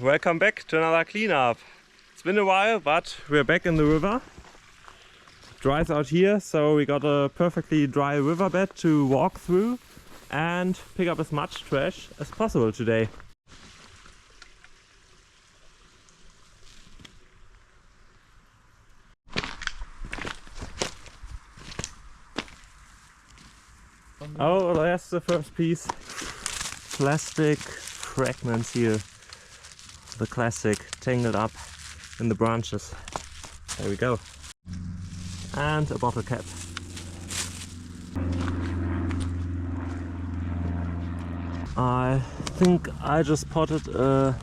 welcome back to another cleanup. It's been a while, but we're back in the river. It dries out here, so we got a perfectly dry riverbed to walk through and pick up as much trash as possible today. Oh, there's the first piece. Plastic fragments here. The classic, tangled up in the branches. There we go. And a bottle cap. I think I just spotted an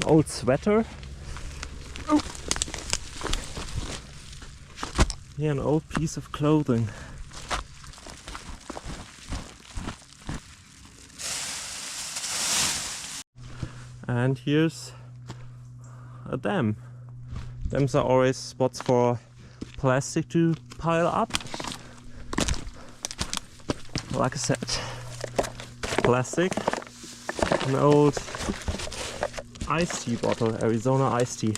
old sweater. Oh. Here, an old piece of clothing. And here's a dam. Dams are always spots for plastic to pile up. Like I said, plastic, an old iced tea bottle, Arizona iced tea.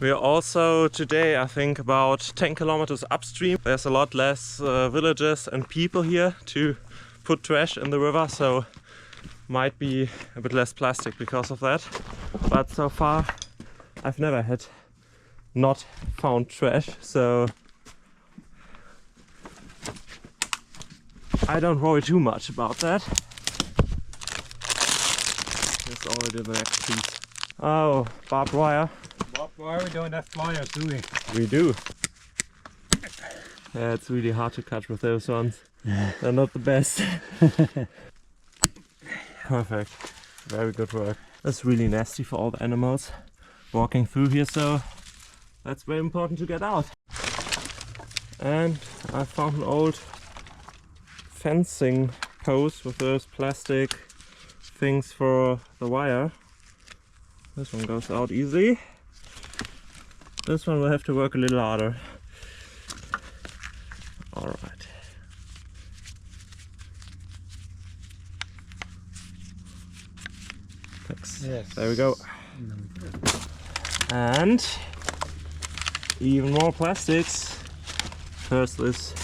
We are also today, I think, about 10 kilometers upstream. There's a lot less villages and people here to put trash in the river, so might be a bit less plastic because of that. But so far I've never had not found trash, so I don't worry too much about that. It's already the next piece. Oh, barbed wire. Barbed wire, we don't have pliers, do we? We do. Yeah, it's really hard to cut with those ones. They're not the best. Perfect. Very good work. That's really nasty for all the animals walking through here, so that's very important to get out. And I found an old fencing post with those plastic things for the wire. This one goes out easy. This one will have to work a little harder. Alright. Yes. There we go. And even more plastics. First this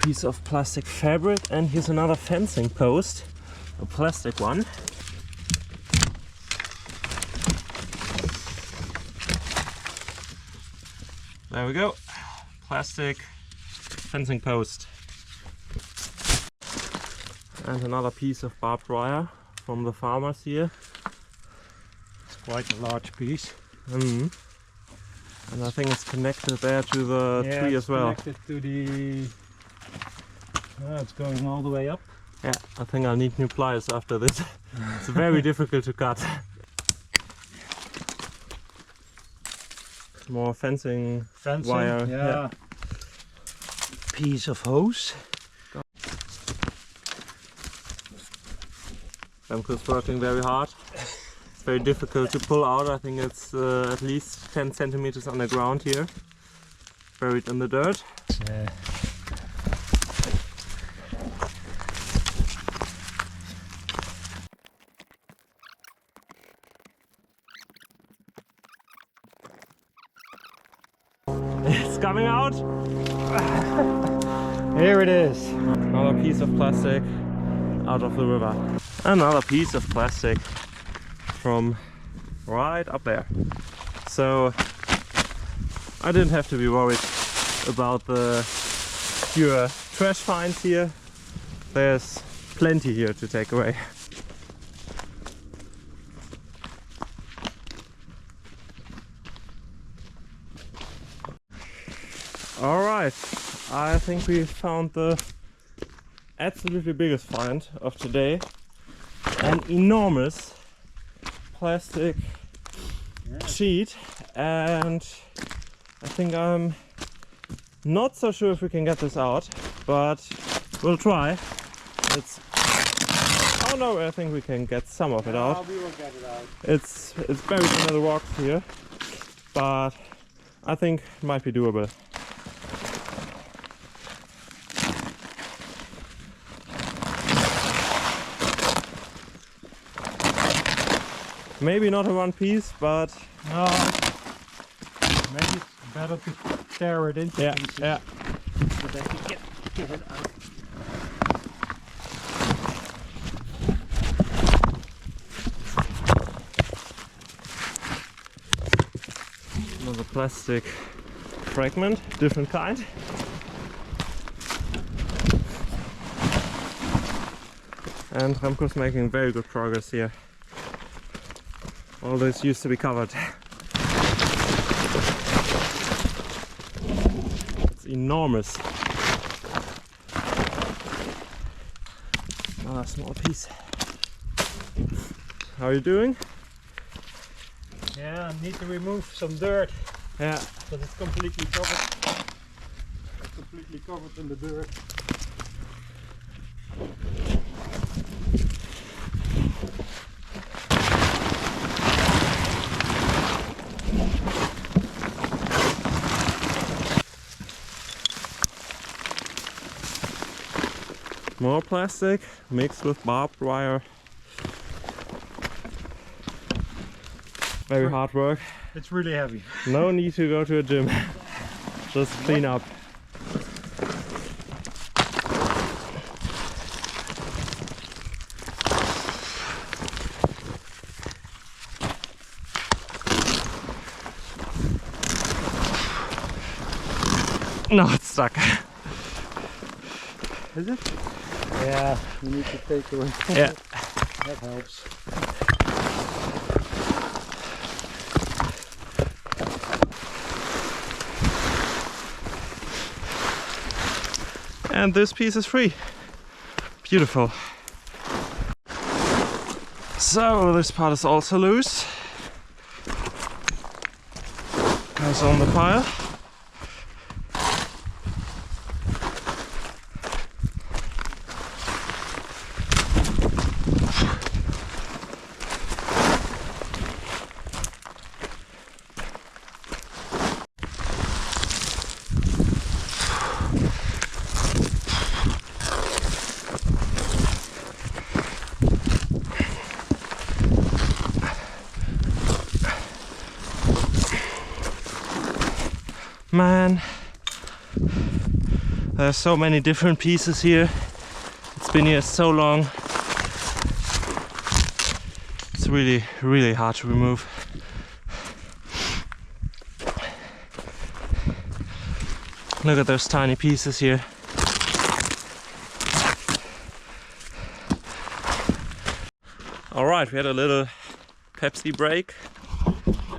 piece of plastic fabric, and here's another fencing post, a plastic one. There we go. Plastic fencing post. And another piece of barbed wire from the farmers here. It's quite a large piece. And I think it's connected there to the tree as well. Connected to the... it's going all the way up. Yeah, I think I'll need new pliers after this. It's very difficult to cut. More fencing wire. Yeah. Piece of hose. Remco's working very hard. It's very difficult to pull out. I think it's at least 10 centimeters underground here, buried in the dirt. It's coming out. Here it is. Another piece of plastic out of the river. Another piece of plastic from right up there. So I didn't have to be worried about the pure trash finds here. There's plenty here to take away. Alright, I think we found the absolutely biggest find of today. An enormous plastic sheet, and I think I'm not so sure if we can get this out, but we'll try. Oh no, I think we can get some of it out. We will get it out. It's buried under the rocks here, but I think it might be doable. Maybe not in one piece, but No, maybe it's better to tear it into yeah, pieces yeah. so that you can get it out. Another plastic fragment, different kind. And Remco's making very good progress here. All this used to be covered. It's enormous. Another small piece. How are you doing? Yeah, I need to remove some dirt Yeah. because it's completely covered. It's completely covered in the dirt. More plastic mixed with barbed wire. Very hard work. It's really heavy. No need to go to a gym. Just clean up. No, it's stuck. Is it? Yeah, you need to take away. Yeah. That helps. And this piece is free. Beautiful. So this part is also loose. Goes on the pile. Man, there's so many different pieces here. It's been here so long. It's really hard to remove. Look at those tiny pieces here. Alright, we had a little Pepsi break,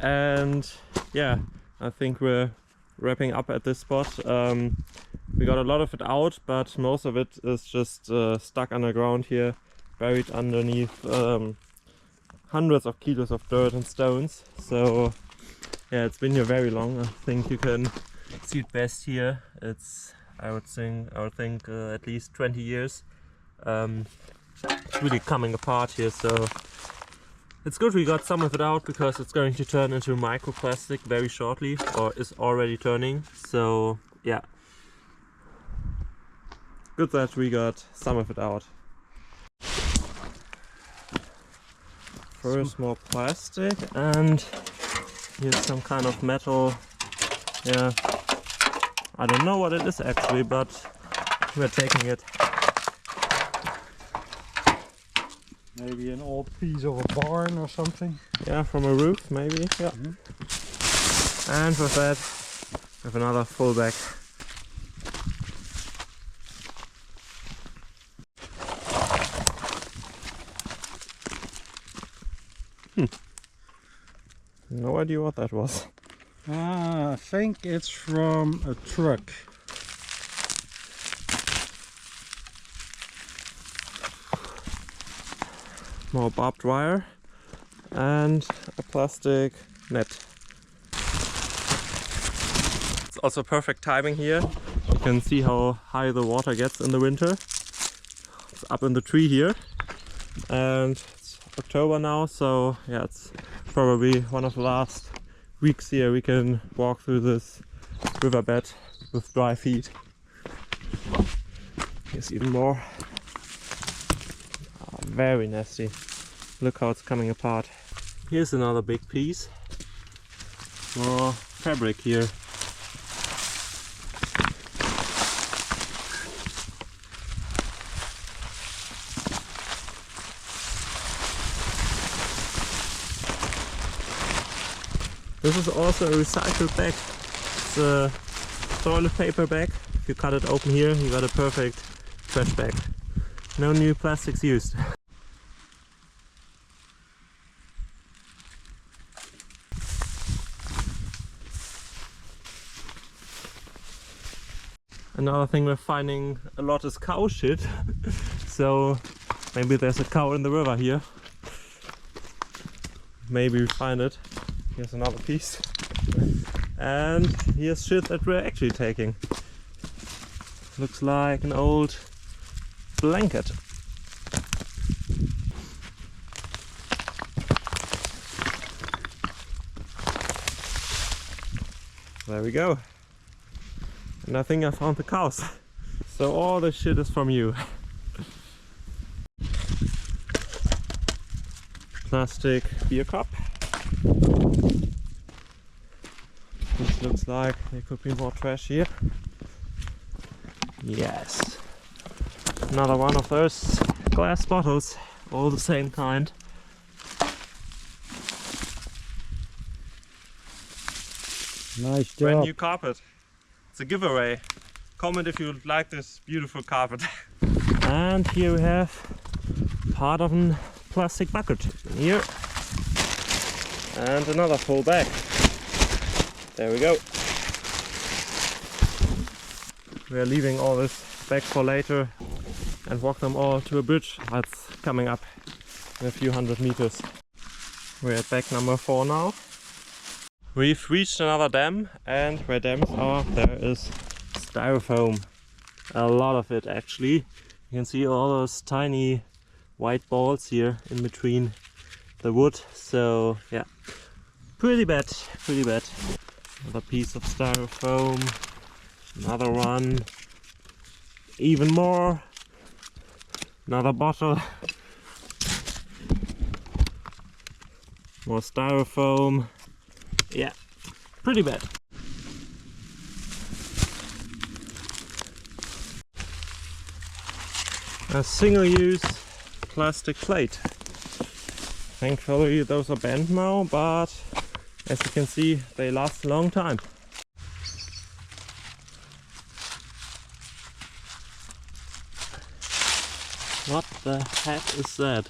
and yeah, I think we're wrapping up at this spot. We got a lot of it out, but most of it is just stuck underground here, buried underneath hundreds of kilos of dirt and stones. So yeah, it's been here very long. I think you can see it best here. It's I would think at least 20 years. It's really coming apart here, so it's good we got some of it out because it's going to turn into microplastic very shortly, or is already turning. So yeah, good that we got some of it out. First more plastic, and here's some kind of metal. Yeah, I don't know what it is actually, but we're taking it. Maybe an old piece of a barn or something. Yeah, from a roof maybe. Yeah. And with that, we have another full bag. No idea what that was. I think it's from a truck. More barbed wire and a plastic net. It's also perfect timing here. You can see how high the water gets in the winter. It's up in the tree here, and it's October now, so yeah, it's probably one of the last weeks here we can walk through this riverbed with dry feet. Here's even more. Very nasty. Look how it's coming apart. Here's another big piece. More fabric here. This is also a recycled bag. It's a toilet paper bag. If you cut it open here, you got a perfect trash bag. No new plastics used. Another thing we're finding a lot is cow shit. So maybe there's a cow in the river here. Maybe we find it. Here's another piece. And here's shit that we're actually taking. Looks like an old blanket. There we go. And I think I found the cows. So all the shit is from you. Plastic beer cup. This looks like there could be more trash here. Yes. Another one of those glass bottles, all the same kind. Nice job. Brand new carpet. It's a giveaway. Comment if you like this beautiful carpet. And here we have part of a plastic bucket here. And another full bag. There we go. We are leaving all this back for later and walk them all to a bridge that's coming up in a few hundred meters. We're at bag number 4 now. We've reached another dam, and where dams are, there is styrofoam. A lot of it actually. You can see all those tiny white balls here in between the wood. So yeah, pretty bad, pretty bad. Another piece of styrofoam, another one, even more, another bottle, more styrofoam. Yeah, pretty bad. A single-use plastic plate. Thankfully those are bent now, but as you can see, they last a long time. What the heck is that?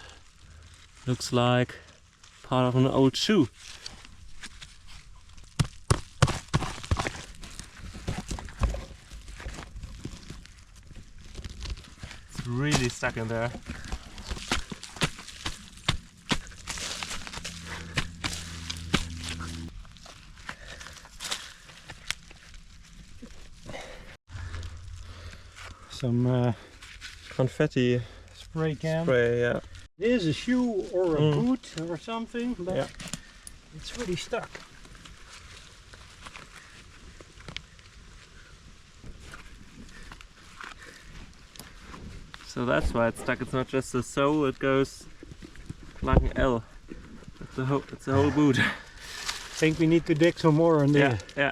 Looks like part of an old shoe. It's really stuck in there. Some Confetti spray can. spray, yeah. It is a shoe or a boot or something, but Yeah. it's really stuck. So that's why it's stuck. It's not just the sole, it goes like an L. It's a whole boot. I think we need to dig some more on there. Yeah.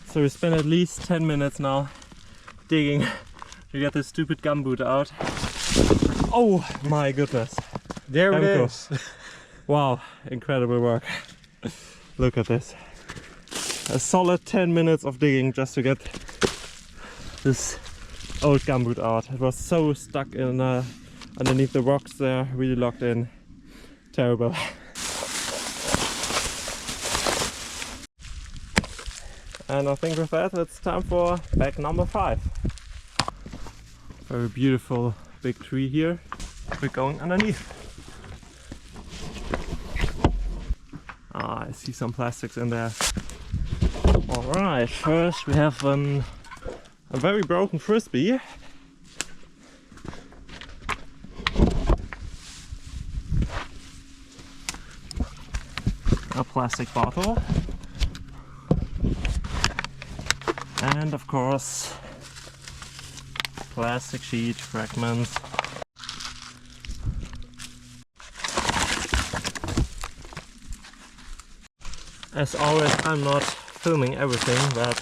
So we spent at least 10 minutes now digging to get this stupid gumboot out. Oh my goodness. There it Chemical. is. Wow, incredible work. Look at this. A solid 10 minutes of digging just to get this old gumboot out. It was so stuck in underneath the rocks there, really locked in. Terrible. And I think with that it's time for bag number 5. Very beautiful big tree here. We're going underneath. Ah, I see some plastics in there. Alright, first we have a very broken frisbee. a plastic bottle, and of course plastic sheet fragments. As always, I'm not filming everything, but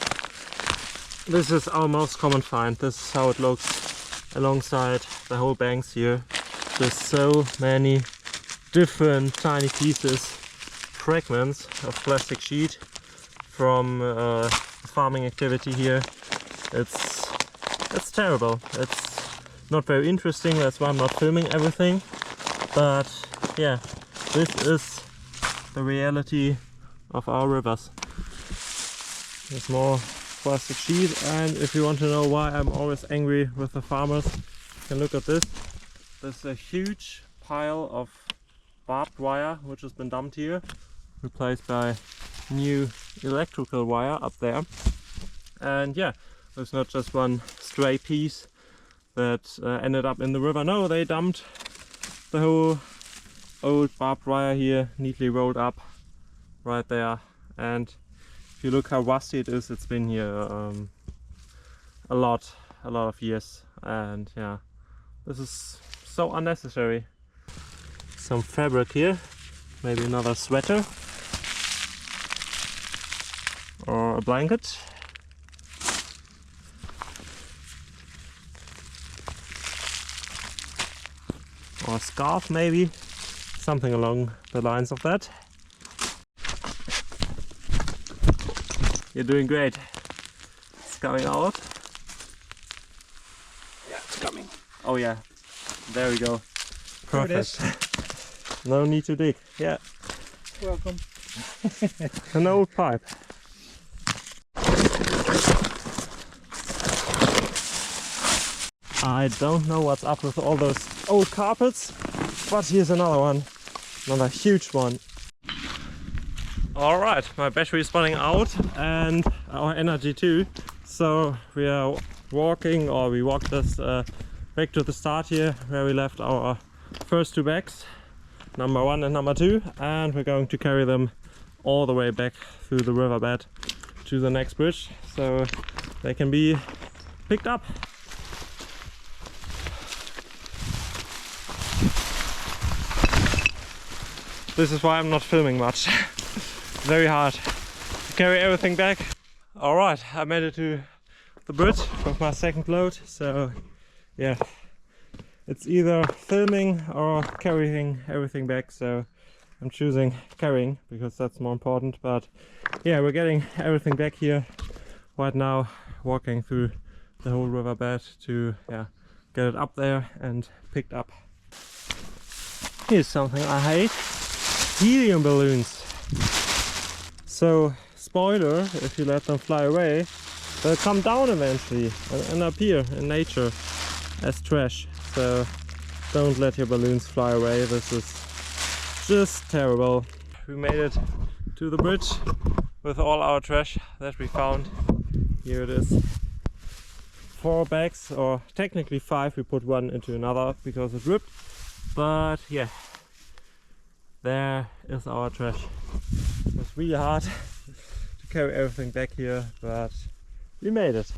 this is our most common find. This is how it looks alongside the whole banks here. There's so many different tiny pieces, fragments of plastic sheet from farming activity here. It's terrible. It's not very interesting, that's why I'm not filming everything. But yeah, this is the reality of our rivers. There's more plastic sheet, and if you want to know why I'm always angry with the farmers, you can look at this. There's a huge pile of barbed wire which has been dumped here, replaced by new electrical wire up there. And yeah, there's not just one stray piece that ended up in the river. No, they dumped the whole old barbed wire here, neatly rolled up right there. And if you look how rusty it is, it's been here a lot of years. And yeah, this is so unnecessary. Some fabric here, maybe another sweater or a blanket. Or a scarf maybe, something along the lines of that. You're doing great. It's coming out. Yeah, it's coming. Oh yeah, there we go. There it is. Perfect. No need to dig. Yeah. Welcome. An old pipe. I don't know what's up with all those old carpets, but here's another one. Another huge one. Alright, my battery is running out and our energy too. So we are walking, or we walked us back to the start here where we left our first two bags, number 1 and number 2, and we're going to carry them all the way back through the riverbed to the next bridge so they can be picked up. This is why I'm not filming much. Very hard to carry everything back. Alright, I made it to the bridge with my second load, so yeah, it's either filming or carrying everything back, so I'm choosing carrying because that's more important. But yeah, we're getting everything back here right now, walking through the whole riverbed to get it up there and picked up. Here's something I hate: helium balloons. So, spoiler, if you let them fly away, they'll come down eventually and end up here in nature as trash. So don't let your balloons fly away. This is just terrible. We made it to the bridge with all our trash that we found. Here it is. 4 bags, or technically 5. We put one into another because it ripped. But yeah, there is our trash. It was really hard to carry everything back here, but we made it.